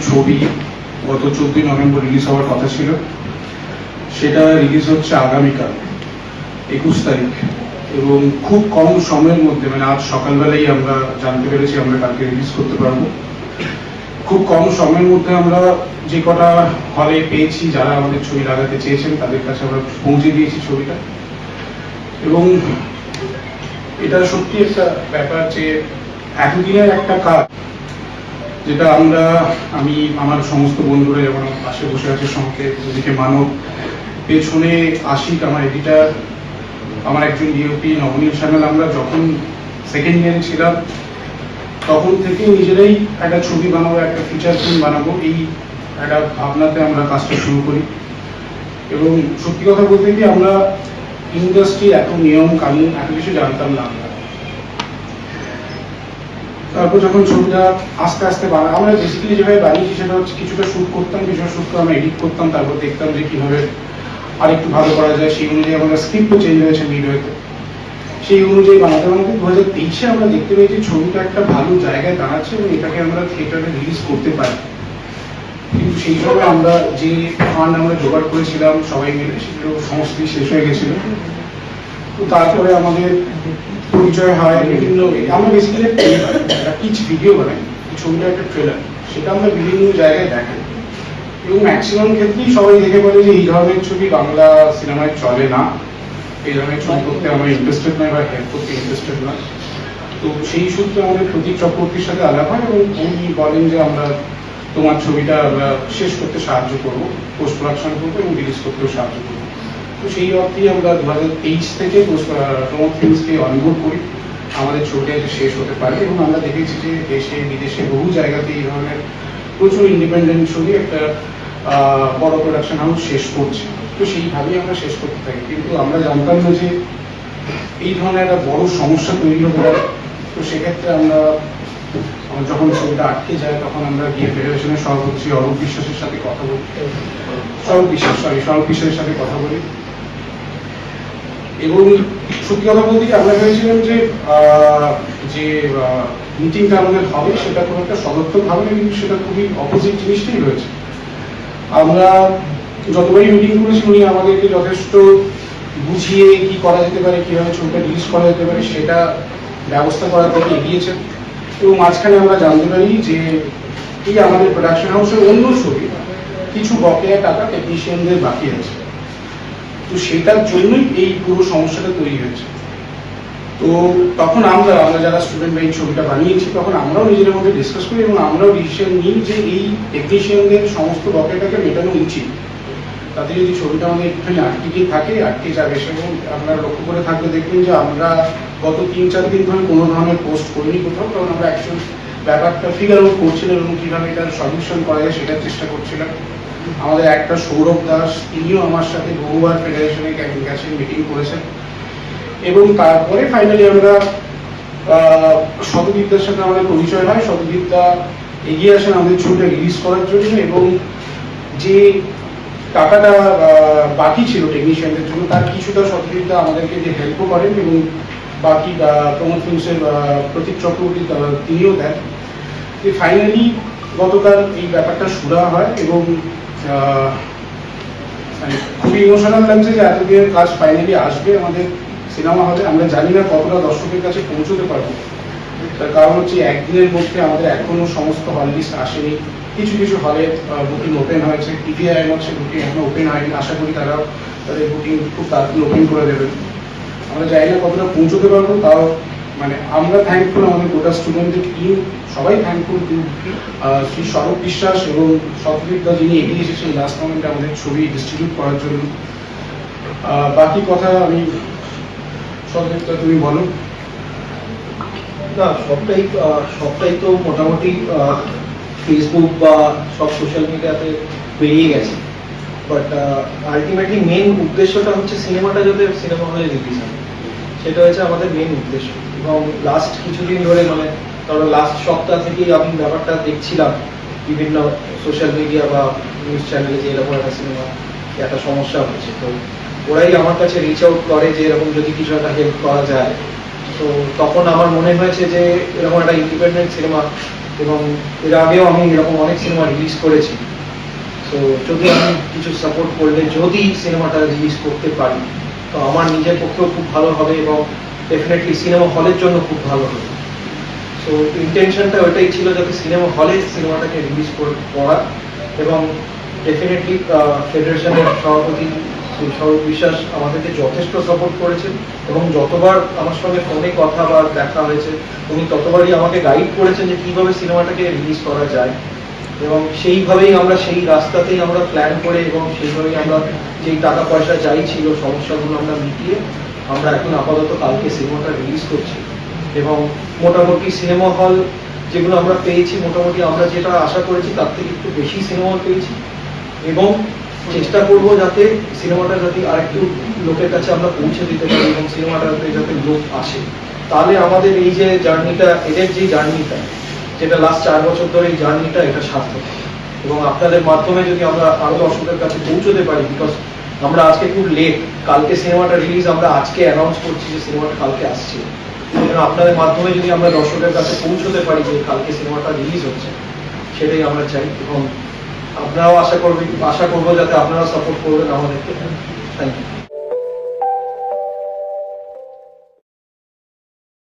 ছবি গত 14ই November release হওয়ার কথা ছিল, সেটা রিলিজ হচ্ছে আগামীকাল 21 তারিখ। এবং খুব কম সময়ের মধ্যে, মানে আজ সকালবেলাই আমরা জানতে পেরেছি আমরা কালকে রিলিজ করতে পারবো। খুব কম সময়ের মধ্যে আমরা যে কটা হলে পেয়েছি, যারা আমাদের ছবি লাগাতে চেয়েছেন তাদের কাছে আমরা পৌঁছে দিয়েছি ছবিটা। এবং এটা সত্যি একটা ব্যাপার যে এতদিনের একটা কাজ, যেটা আমি আমার সমস্ত বন্ধুরা যেমন আমার পাশে বসে আছে, সঙ্গে ওদিকে মানব, পেছনে আশিক আমার এডিটার, আমার একজন ডিওপি নবনীল সান্যাল, আমরা যখন সেকেন্ড ইয়ারে ছিলাম তখন থেকে নিজেরাই একটা ছবি বানাবো, একটা ফিচার ফিল্ম বানাবো, এই একটা ভাবনাতে আমরা কাজটা শুরু করি। এবং সত্যি কথা বলতে কি, আমরা ইন্ডাস্ট্রি এত নিয়ম কানুন এত কিছু জানতাম না। তারপর যখন ছবিটা আস্তে আস্তে আমরা বেসিক্যালি যেভাবে বানিয়েছি সেটা হচ্ছে কিছুটা শ্যুট করতাম, কিছুটা শ্যুট করে আমরা এডিট করতাম, তারপর দেখতাম যে কিভাবে আর একটু ভালো করা যায়। সেই অনুযায়ী আমাদের স্ক্রিপ্টও চেঞ্জ হয়েছে মিডওয়েতে, সেই অনুযায়ী বানাতে বানাতে 2023-এ আমরা দেখতে পেয়েছি ছবিটা একটা ভালো জায়গায় দাঁড়াচ্ছে এবং এটাকে আমরা থিয়েটারে রিলিজ করতে পারি। কিন্তু সেই সময় আমরা যে ফান্ড আমরা জোগাড় করেছিলাম সবাই মিলে, সেগুলো সমস্তই শেষ হয়ে গেছিল। তো তারপরে আমাদের পরিচয় হয় বিভিন্ন, আমরা বেসিক্যালি একটা পিচ ভিডিও বানাই, ছবিটা একটা ট্রেলার, সেটা আমরা বিভিন্ন জায়গায় দেখাই। এবং ম্যাক্সিমাম ক্ষেত্রেই সবাই দেখে বলে যে এই ধরনের ছবি বাংলা সিনেমায় চলে না, এই ধরনের ছবি করতে আমরা ইন্টারেস্টেড নয় বা হেল্প করতে ইন্টারেস্টেড নয়। তো সেই সূত্রে আমাদের প্রতীক চক্রবর্তীর সাথে আলাপ হয় এবং উনি বলেন যে আমরা তোমার ছবিটা আমরা শেষ করতে সাহায্য করবো, পোস্ট প্রোডাকশন করবো এবং রিলিজ করতেও সাহায্য করবো। তো সেই অর্থেই আমরা 2023 থেকে প্রমোদ ফিল্মসকে অনবোর্ড করি, আমাদের ছবিটা শেষ হতে পারে। এবং আমরা দেখেছি যে দেশে বিদেশে বহু জায়গাতে এই ধরনের প্রচুর ইন্ডিপেন্ডেন্ট ছবি একটা বড় প্রোডাকশন হাউস শেষ করছে। তো সেইভাবেই আমরা শেষ করতে থাকি, কিন্তু আমরা জানতাম না যে এই ধরনের একটা বড় সমস্যা তৈরি হতে পারে। তো সেক্ষেত্রে আমরা যখন ছবিটা আটকে যায় তখন আমরা গিয়ে ফেডারেশনের সভাপতি অরূপ বিশ্বাসের সাথে কথা বলি, সৌরভ বিশ্বাসের সাথে কথা বলি। এবং সত্যি কথা বলতে আমরা ভেবেছিলাম যে মিটিংটা আমাদের হবে সেটা খুব একটা সদর্থক হবে না, কিন্তু সেটা খুবই অপোজিট জিনিসটাই হয়েছে। আমরা যতবারই মিটিং করেছি উনি আমাদেরকে যথেষ্ট বুঝিয়ে কি করা যেতে পারে, কিভাবে ছবিটা রিলিজ করা যেতে পারে সেটা ব্যবস্থা করার দিকে এগিয়েছেন। এবং মাঝখানে আমরা জানতে পারি যে এই আমাদের প্রোডাকশন হাউসের অন্য ছবি কিছু বকেয়া টাকা টেকনিশিয়ানদের বাকি আছে, তো সেটার জন্যই এই পুরো সমস্যাটা তৈরি হয়েছে। তো তখন আমরা যারা স্টুডেন্ট বা এই ছবিটা বানিয়েছি তখন আমরাও নিজেদের মধ্যে ডিসকাস করি এবং আমরাও ডিসিশন নিই যে এই টেকনিশিয়ানদের সমস্ত বকেয়াটাকে মেটানো উচিত। তাতে যদি ছবিটা আমাদের একটুখানি আটকে যাবে। এবং আপনারা লক্ষ্য করে থাকলে দেখবেন যে আমরা গত 3-4 দিন ধরে কোনো ধরনের পোস্ট করিনি কোথাও, কারণ আমরা অ্যাকচুয়াল ব্যাপারটা ফিগার আউট করছিলাম এবং কীভাবে এটার সলিউশন করা যায় সেটার চেষ্টা করছিলাম। আমাদের একটা সৌরভ দাস, তিনিও আমার সাথে বহুবার ফেডারেশনে গেছেন, মিটিং করেছেন। এবং তারপরে ফাইনালি আমরা শতদীপদার সাথে আমাদের পরিচয় হয়। শতদীপদা এগিয়ে আসেন আমাদের ছবিটা রিলিজ করার জন্য এবং যে টাকাটা বাকি ছিল টেকনিশিয়ানদের জন্য তার কিছুটা শতদীপদা আমাদেরকে যে হেল্পও করেন এবং বাকি প্রমোদ ফিল্মসের প্রতীক চক্রবর্তী তিনিও দেন। ফাইনালি গতকাল এই ব্যাপারটা শুরু হয় এবং খুবই ইমোশনাল লাগছে যে এতদিনের কাজ ফাইনালি আসবে আমাদের সিনেমা হলে। আমরা জানি না কতটা দর্শকের কাছে পৌঁছতে পারবো, তার কারণ হচ্ছে একদিনের মধ্যে আমাদের এখনো সমস্ত হল লিস্ট আসেনি। কিছু কিছু হলে বুকিং ওপেন হয়েছে, পিভিআই হচ্ছে বুকিং এখনো ওপেন হয়নি। আশা করি তারাও তাদের বুকিং খুব তাড়াতাড়ি ওপেন করে দেবেন। আমরা জানি না কতটা পৌঁছতে পারবো, তাও মানে আমরা থ্যাঙ্কফুল, আমাদের গোটা স্টুডেন্টদের টিম সবাই থ্যাঙ্কফুল। শ্রী সৌরভ বিশ্বাস এবং শতদীপদা যিনি এগিয়ে এসেছেন লাস্ট মোমেন্টে আমাদের ছবি ডিস্ট্রিবিউট করার জন্য। বাকি কথা আমি শতদীপদা তুমি বলো। না, সবটাই তো মোটামুটি ফেসবুক বা সব সোশ্যাল মিডিয়াতে বেরিয়ে গেছে। বাট আলটিমেটলি মেন উদ্দেশ্যটা হচ্ছে সিনেমাটা যাতে সিনেমা হলে রিলিজ হয়, সেটা হচ্ছে আমাদের মেন উদ্দেশ্য। এবং লাস্ট কিছুদিন ধরে মানে ধরো লাস্ট সপ্তাহ থেকেই আমি ব্যাপারটা দেখছিলাম বিভিন্ন সোশ্যাল মিডিয়া বা নিউজ চ্যানেলে যে এরকম একটা সিনেমা একটা সমস্যা হচ্ছে। তো ওরাই আমার কাছে রিচ আউট করে যে এরকম যদি কিছু একটা হেল্প করা যায়। তো তখন আমার মনে হয়েছে যে এরকম একটা ইন্ডিপেন্ডেন্ট সিনেমা, এবং এর আগেও আমি এরকম অনেক সিনেমা রিলিজ করেছি, তো যদি আমি কিছু সাপোর্ট করলে যদি সিনেমাটা রিলিজ করতে পারি তো আমার নিজের পক্ষেও খুব ভালো হবে এবং ডেফিনেটলি সিনেমা হলের জন্য খুব ভালো হবে। সো ইন্টেনশনটা ওইটাই ছিল, যাতে সিনেমা হলে সিনেমাটাকে রিলিজ করা, এবং ডেফিনেটলি ফেডারেশনের সভাপতি শ্রী সৌরভ বিশ্বাস আমাদেরকে যথেষ্ট সাপোর্ট করেছেন, এবং যতবার আমার সঙ্গে ফোনে কথা বা দেখা হয়েছে উনি ততবারই আমাকে গাইড করেছেন যে কীভাবে সিনেমাটাকে রিলিজ করা যায়, এবং সেইভাবেই আমরা সেই রাস্তাতেই আমরা প্ল্যান করে এবং সেইভাবেই আমরা যেই টাকা পয়সা চাইছিল সমস্যাগুলো আমরা মিটিয়ে আমরা এখন আপাতত কালকে সিনেমাটা রিলিজ করছি। এবং মোটামুটি সিনেমা হল যেগুলো আমরা পেয়েছি, মোটামুটি আমরা যেটা আশা করেছি তার থেকে একটু বেশি সিনেমা হল পেয়েছি, এবং চেষ্টা করব যাতে সিনেমাটা যাতে আরেকটু লোকের কাছে আমরা পৌঁছে দিতে পারি এবং সিনেমাটাতে যাতে লোক আসে, তাহলে আমাদের এই যে জার্নিটা, এদের যে জার্নিটা যেটা লাস্ট 4 বছর ধরে এই জার্নিটা, এটা সার্থক। এবং আপনাদের মাধ্যমে যদি আমরা আরো দর্শকের কাছে পৌঁছতে পারি, বিকজ আমরা আজকে খুব লেট, কালকে সিনেমাটা রিলিজ আমরা আজকে অ্যানাউন্স করছি যে সিনেমাটা কালকে আসছে, আপনাদের মাধ্যমে যদি আমরা দর্শকের কাছে পৌঁছতে পারি যে কালকে সিনেমাটা রিলিজ হচ্ছে, সেটাই আমরা চাই। এবং আপনারাও আশা করবো যাতে আপনারা সাপোর্ট করবেন আমাদেরকে। Thank you.